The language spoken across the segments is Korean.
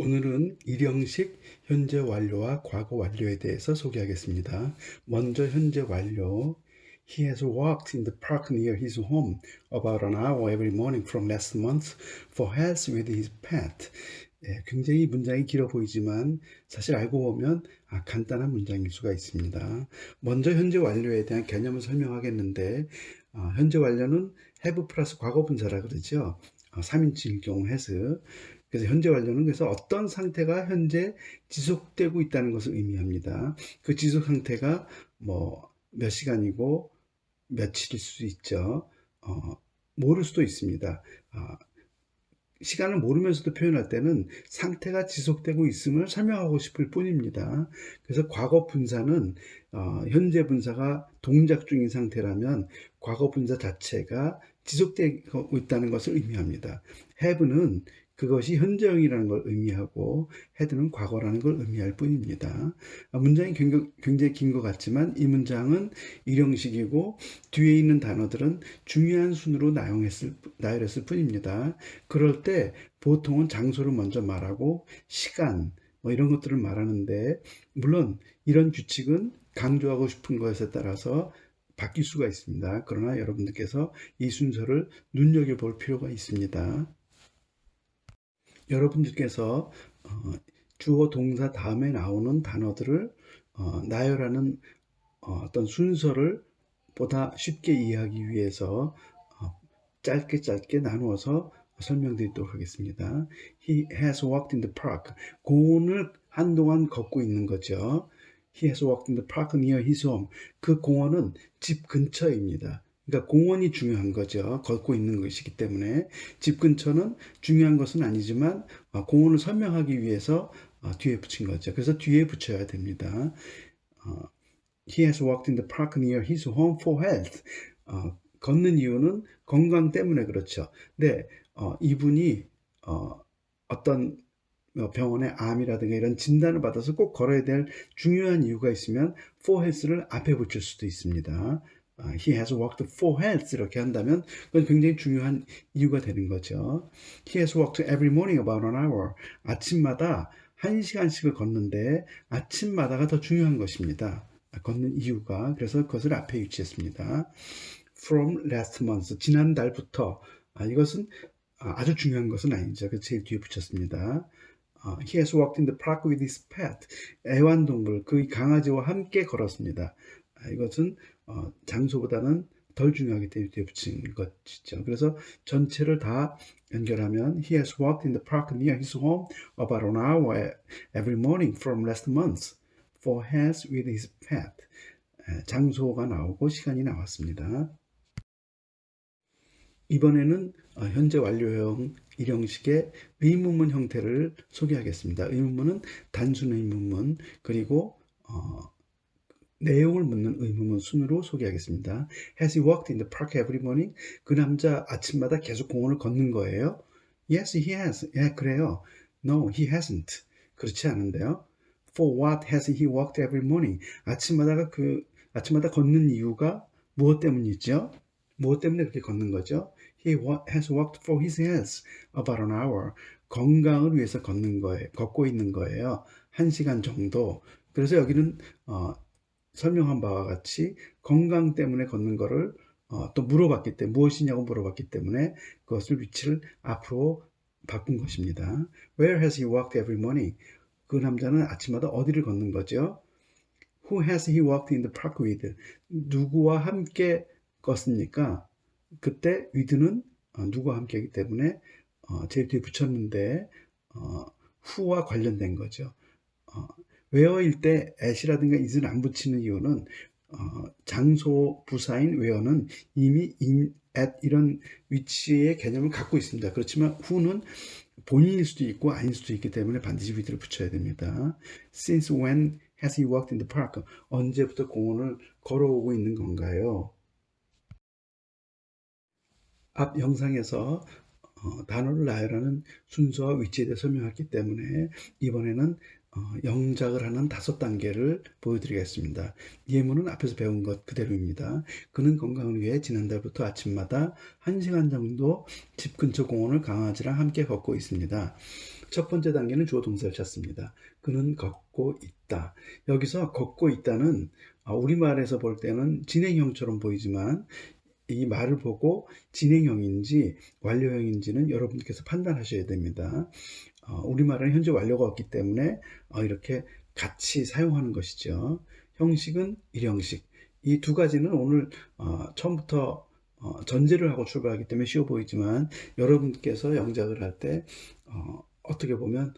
오늘은 일형식 현재 완료와 과거 완료에 대해서 소개하겠습니다. 먼저 현재 완료. He has walked in the park near his home about an hour every morning from last month for health with his pet. 굉장히 문장이 길어 보이지만 사실 알고 보면 간단한 문장일 수가 있습니다. 먼저 현재 완료에 대한 개념을 설명하겠는데 현재 완료는 have 플러스 과거 분사라 그러죠. 3인칭일 경우 has. 그래서 현재 완료는 그래서 어떤 상태가 현재 지속되고 있다는 것을 의미합니다. 그 지속 상태가 뭐 몇 시간이고 며칠일 수 있죠. 모를 수도 있습니다. 시간을 모르면서도 표현할 때는 상태가 지속되고 있음을 설명하고 싶을 뿐입니다. 그래서 과거 분사는 현재 분사가 동작 중인 상태라면 과거 분사 자체가 지속되고 있다는 것을 의미합니다. have는 그것이 현재형이라는 걸 의미하고 had는 과거라는 걸 의미할 뿐입니다. 문장이 굉장히 긴 것 같지만 이 문장은 일형식이고 뒤에 있는 단어들은 중요한 순으로 나열했을 뿐입니다. 그럴 때 보통은 장소를 먼저 말하고 시간 뭐 이런 것들을 말하는데 물론 이런 규칙은 강조하고 싶은 것에 따라서 바뀔 수가 있습니다. 그러나 여러분들께서 이 순서를 눈여겨볼 필요가 있습니다. 여러분들께서 주어 동사 다음에 나오는 단어들을 나열하는 어떤 순서를 보다 쉽게 이해하기 위해서 짧게 나누어서 설명드리도록 하겠습니다. He has walked in the park. 공원을 한동안 걷고 있는 거죠. He has walked in the park near his home. 그 공원은 집 근처입니다. 그러니까 공원이 중요한 거죠. 걷고 있는 것이기 때문에 집 근처는 중요한 것은 아니지만 공원을 설명하기 위해서 뒤에 붙인 거죠. 그래서 뒤에 붙여야 됩니다. He has walked in the park near his home for health. 걷는 이유는 건강 때문에 그렇죠. 근데 이분이 어떤 병원의 암이라든가 이런 진단을 받아서 꼭 걸어야 될 중요한 이유가 있으면 for health를 앞에 붙일 수도 있습니다. He has walked for health 이렇게 한다면 그건 굉장히 중요한 이유가 되는 거죠. He has walked every morning about an hour. 아침마다 1시간씩을 걷는데 아침마다가 더 중요한 것입니다. 걷는 이유가. 그래서 그것을 앞에 위치했습니다. From last month. 지난달부터. 이것은 아주 중요한 것은 아니죠. 그래서 제일 뒤에 붙였습니다. He has walked in the park with his pet. 애완동물, 그 강아지와 함께 걸었습니다. 이것은 장소보다는 덜 중요하기 때문에 뒤에 붙인 것이죠. 그래서 전체를 다 연결하면 He has walked in the park near his home about an hour every morning from last month for health with his pet. 장소가 나오고 시간이 나왔습니다. 이번에는 현재 완료형 일형식의 의문문 형태를 소개하겠습니다. 의문문은 단순 의문문 그리고 내용을 묻는 의문문 순으로 소개하겠습니다. Has he walked in the park every morning? 그 남자 아침마다 계속 공원을 걷는 거예요? Yes, he has. 예, 그래요. No, he hasn't. 그렇지 않은데요. For what has he walked every morning? 아침마다 걷는 이유가 무엇 때문이죠? 무엇 때문에 그렇게 걷는 거죠? He has walked for his health about an hour. 건강을 위해서 걷고 있는 거예요. 1시간 정도. 그래서 여기는 설명한 바와 같이 건강 때문에 걷는 거를 또 물어봤기 때문에 무엇이냐고 물어봤기 때문에 그것을 위치를 앞으로 바꾼 것입니다. Where has he walked every morning? 그 남자는 아침마다 어디를 걷는 거죠? Who has he walked in the park with? 누구와 함께 걷습니까? 그때 with는 누구와 함께이기 때문에 제일 뒤에 붙였는데 who와 관련된 거죠. where일 때 at이라든가 is를 안 붙이는 이유는 장소 부사인 where는 이미 in, at 이런 위치의 개념을 갖고 있습니다. 그렇지만 who는 본인일 수도 있고 아닐 수도 있기 때문에 반드시 with를 붙여야 됩니다. Since when has he walked in the park? 언제부터 공원을 걸어오고 있는 건가요? 앞 영상에서 단어를 나열하는 순서와 위치에 대해 설명했기 때문에 이번에는 영작을 하는 5단계를 보여드리겠습니다. 예문은 앞에서 배운 것 그대로입니다. 그는 건강을 위해 지난달부터 아침마다 1시간 정도 집 근처 공원을 강아지랑 함께 걷고 있습니다. 첫 번째 단계는 주어 동사를 찾습니다. 그는 걷고 있다. 여기서 걷고 있다는 우리말에서 볼 때는 진행형처럼 보이지만 이 말을 보고 진행형인지 완료형인지는 여러분께서 판단하셔야 됩니다. 우리말은 현재 완료가 없기 때문에 이렇게 같이 사용하는 것이죠. 형식은 일형식. 이 두 가지는 오늘 처음부터 전제를 하고 출발하기 때문에 쉬워 보이지만 여러분께서 영작을 할 때 어떻게 보면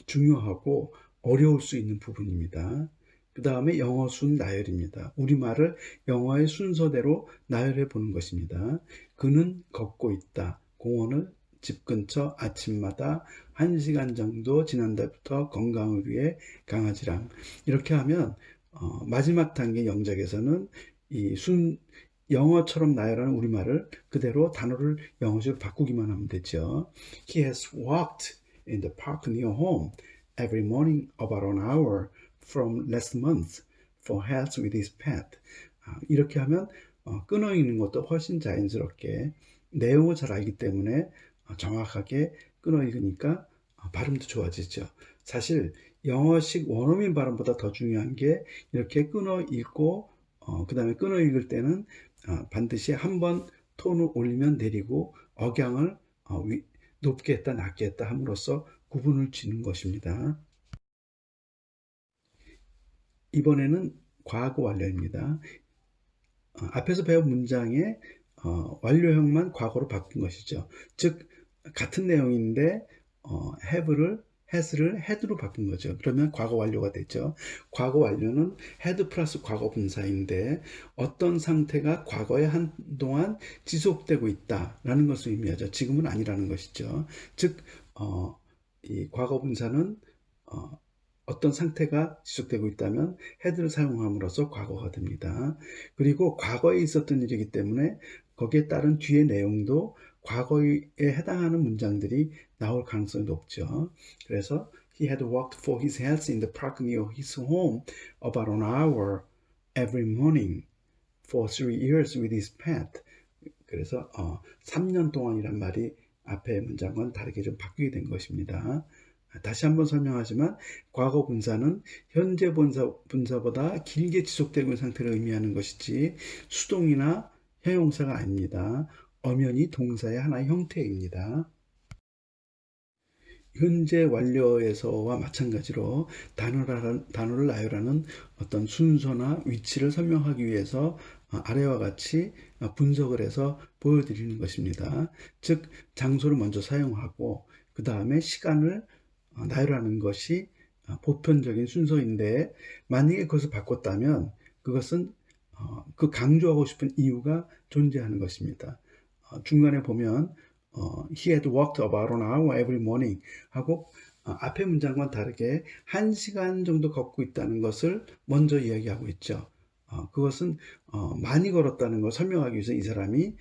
중요하고 어려울 수 있는 부분입니다. 그 다음에 영어 순 나열입니다. 우리말을 영어의 순서대로 나열해 보는 것입니다. 그는 걷고 있다. 공원을 집 근처 아침마다 1시간 정도 지난달부터 건강을 위해 강아지랑 이렇게 하면 마지막 단계 영작에서는 영어처럼 나열하는 우리말을 그대로 단어를 영어식으로 바꾸기만 하면 되죠. He has walked in the park near home every morning about an hour from last month for health with his pet. 이렇게 하면 끊어 읽는 것도 훨씬 자연스럽게 내용을 잘 알기 때문에 정확하게 끊어 읽으니까 발음도 좋아지죠. 사실 영어식 원어민 발음보다 더 중요한 게 이렇게 끊어 읽고 그 다음에 끊어 읽을 때는 반드시 한번 톤을 올리면 내리고 억양을 높게 했다 낮게 했다 함으로써 구분을 지는 것입니다. 이번에는 과거 완료입니다. 앞에서 배운 문장의 완료형만 과거로 바꾼 것이죠. 즉 같은 내용인데 have를 has를 had로 바꾼 거죠. 그러면 과거 완료가 되죠. 과거 완료는 had 플러스 과거 분사인데 어떤 상태가 과거에 한동안 지속되고 있다라는 것을 의미하죠. 지금은 아니라는 것이죠. 즉 이 과거 분사는 어떤 상태가 지속되고 있다면 had를 사용함으로써 과거가 됩니다. 그리고 과거에 있었던 일이기 때문에 거기에 따른 뒤의 내용도 과거에 해당하는 문장들이 나올 가능성이 높죠. 그래서 He had walked for his health in the park near his home about an hour every morning for 3 years with his pet. 그래서 3년 동안이란 말이 앞의 문장과는 다르게 좀 바뀌게 된 것입니다. 다시 한번 설명하지만 과거 분사는 현재 분사보다 길게 지속되고 있는 상태를 의미하는 것이지 수동이나 형용사가 아닙니다. 엄연히 동사의 하나의 형태입니다. 현재 완료에서와 마찬가지로 단어를 나열하는 어떤 순서나 위치를 설명하기 위해서 아래와 같이 분석을 해서 보여드리는 것입니다. 즉 장소를 먼저 사용하고 그 다음에 시간을 나열하는 것이 보편적인 순서인데 만약에 그것을 바꿨다면 그것은 그 강조하고 싶은 이유가 존재하는 것입니다. 중간에 보면 He had walked about an hour every morning 하고 앞의 문장과는 다르게 1시간 정도 걷고 있다는 것을 먼저 이야기하고 있죠. 그것은 많이 걸었다는 걸 설명하기 위해서 이 사람이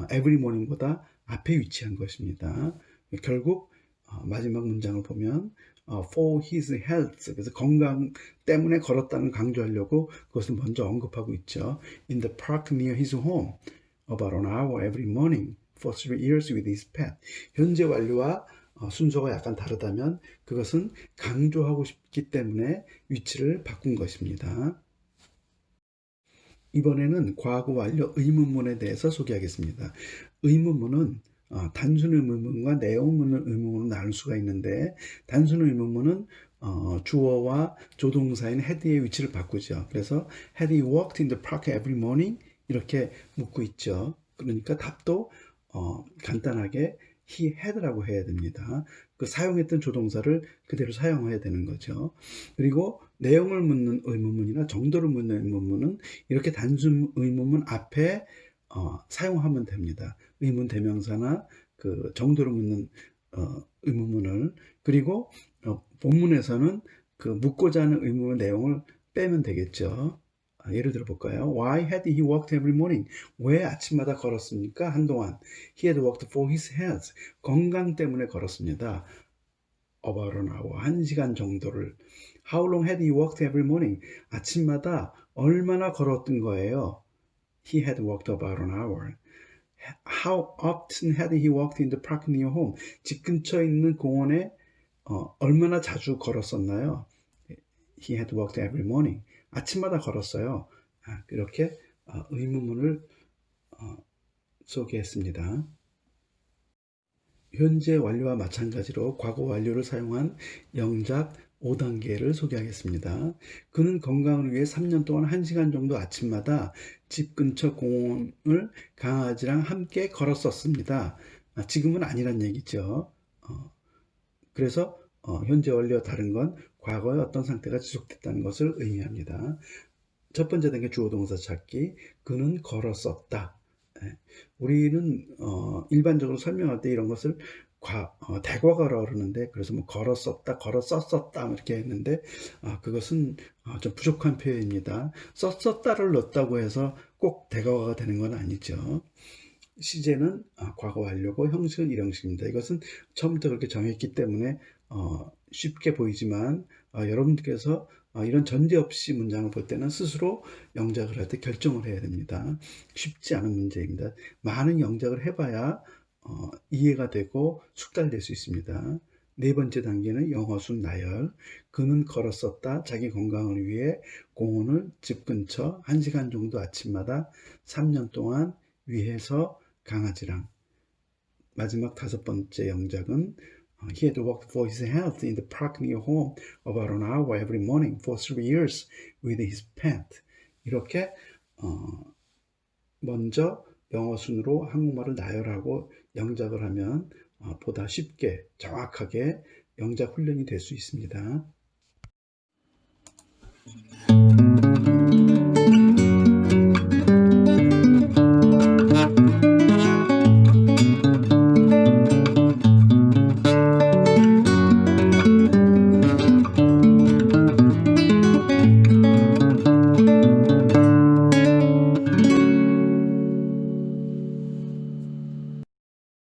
every morning보다 앞에 위치한 것입니다. 결국 마지막 문장을 보면 for his health, 그래서 건강 때문에 걸었다는 강조하려고 그것을 먼저 언급하고 있죠. In the park near his home about an hour every morning for 3 years with his pet. 현재 완료와 순서가 약간 다르다면 그것은 강조하고 싶기 때문에 위치를 바꾼 것입니다. 이번에는 과거 완료 의문문에 대해서 소개하겠습니다. 의문문은 단순 의문문과 내용 묻는 의문문으로 나눌 수가 있는데 단순 의문문은 주어와 조동사인 had의 위치를 바꾸죠. 그래서 had he walked in the park every morning 이렇게 묻고 있죠. 그러니까 답도 간단하게 he had라고 해야 됩니다. 그 사용했던 조동사를 그대로 사용해야 되는 거죠. 그리고 내용을 묻는 의문문이나 정도를 묻는 의문문은 이렇게 단순 의문문 앞에 사용하면 됩니다. 의문 대명사나 그 정도를 묻는 의문문을 그리고 본문에서는 그 묻고자 하는 의문의 내용을 빼면 되겠죠. 예를 들어 볼까요? Why had he walked every morning? 왜 아침마다 걸었습니까? 한동안. He had walked for his health. 건강 때문에 걸었습니다. about an hour. 1시간 정도를. How long had he walked every morning? 아침마다 얼마나 걸었던 거예요? He had walked about an hour. How often had he walked in the park near home? 집 근처에 있는 공원에 얼마나 자주 걸었었나요? He had walked every morning. 아침마다 걸었어요. 이렇게 의문문을 소개했습니다. 현재 완료와 마찬가지로 과거 완료를 사용한 영작 5단계를 소개하겠습니다. 그는 건강을 위해 3년 동안 1시간 정도 아침마다 집 근처 공원을 강아지랑 함께 걸었었습니다. 지금은 아니란 얘기죠. 그래서 현재 완료와 다른 건 과거의 어떤 상태가 지속됐다는 것을 의미합니다. 첫 번째 단계 주어 동사 찾기. 그는 걸었었다. 우리는 일반적으로 설명할 때 이런 것을 대과거라고 그러는데, 그래서 뭐 걸었었다, 걸었었다 이렇게 했는데 그것은 좀 부족한 표현입니다. 썼었다를 넣었다고 해서 꼭 대과거가 되는 건 아니죠. 시제는 과거 완료고 형식은 일형식입니다. 이것은 처음부터 그렇게 정했기 때문에 쉽게 보이지만 여러분들께서 이런 전제 없이 문장을 볼 때는 스스로 영작을 할 때 결정을 해야 됩니다. 쉽지 않은 문제입니다. 많은 영작을 해봐야 이해가 되고 숙달될 수 있습니다. 네 번째 단계는 영어순 나열. 그는 걸었었다. 자기 건강을 위해 공원을 집 근처 1시간 정도 아침마다 3년 동안 위해서 강아지랑. 마지막 다섯 번째 영작은 He had walked for his health in the park near home about an hour every morning for 3 years with his pet. 이렇게 먼저 영어 순으로 한국말을 나열하고 영작을 하면 보다 쉽게 정확하게 영작 훈련이 될 수 있습니다.